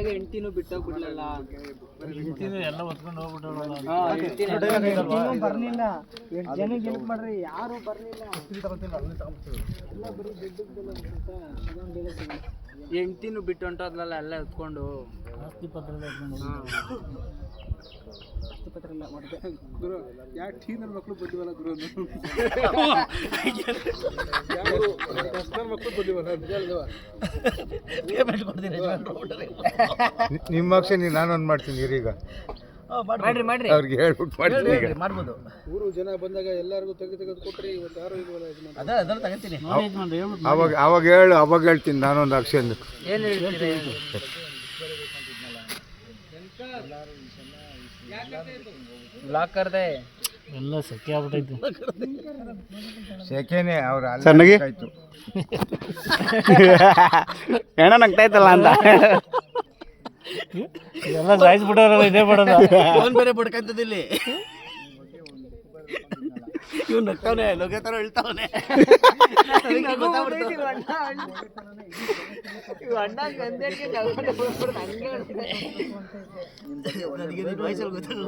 ಹೆಂಡ್ತಿನೂ ಬಿಟ್ಟೋಗ್ಬಿಡ್ಲಲ್ಲ. ಎಲ್ಲ ಹೊತ್ಕೊಂಡು ಹೋಗ್ಬಿಟ್ಟು ಬರ್ಲಿಲ್ಲ. 8 ಜನಕ್ಕೆ ಹೆಲ್ಪ್ ಮಾಡ್ರಿ, ಯಾರು ಬರ್ಲಿಲ್ಲ. ಹೆಂಡ್ತಿನೂ ಬಿಟ್ಟು ಹೊಂಟೋದ್ಲಲ್ಲ ಎಲ್ಲ ಎತ್ಕೊಂಡು. ಆಸ್ತಿ ಪತ್ರ ಗುರು ಯಾಕೆ ಟೀ ನನ್ನ ಮಕ್ಕಳು ಬಂದಿವಲ್ಲ ಗುರು ಮಕ್ಕಳು ಬಂದಿವಲ್ಲ ನಿಮ್ಮ ಆಕ್ಷನ್ ನಾನೊಂದು ಮಾಡ್ತೀನಿ ಈಗ ಮಾಡ್ರಿ ಅವ್ರಿಗೆ ಹೇಳ್ಬಿಟ್ಟು ಮಾಡ್ತೀನಿ ಈಗ ಮಾಡ್ಬೋದು. ಊರು ಜನ ಬಂದಾಗ ಎಲ್ಲರಿಗೂ ತೆಗೆದು ಕೊಟ್ರಿ, ಇವತ್ತು ಯಾರು ಇಲ್ವಲ್ಲ ಅದನ್ನ ತಗೋತೀನಿ. ಅವಾಗ ಹೇಳ್ತೀನಿ ನಾನೊಂದು ಆಕ್ಷನ್. ಏನು ಹೇಳ್ತೀರಿ? ಬ್ಲಾಕ್ ಕರ್ದೆ ಎಲ್ಲ ಸೆಕೆ ಆಗ್ಬಿಟ್ಟೈತೆ. ಸೆಕೆನೆ ಅವ್ರ ಚೆನ್ನಾಗಿ ಆಯ್ತು. ಹೆಣ ನಗ್ತಾಯ್ತಲ್ಲ ಅಂತ ಎಲ್ಲ ಸಾಯಿಸ್ಬಿಟ್ಟವ್ರಲ್ಲ, ಇದೇ ಬಿಡೋದ. ಫೋನ್ ಬೇರೆ ಬಡ್ಕಂತದಿಲ್ಲಿ. ಇವ್ ನಗ್ತಾವನೆ, ಲೊಗೇತರ ಹೇಳ್ತಾವನೆ. ನನಗೆ ವಯಸ್ಸಲ್ಲಿ ಗೊತ್ತಾಗ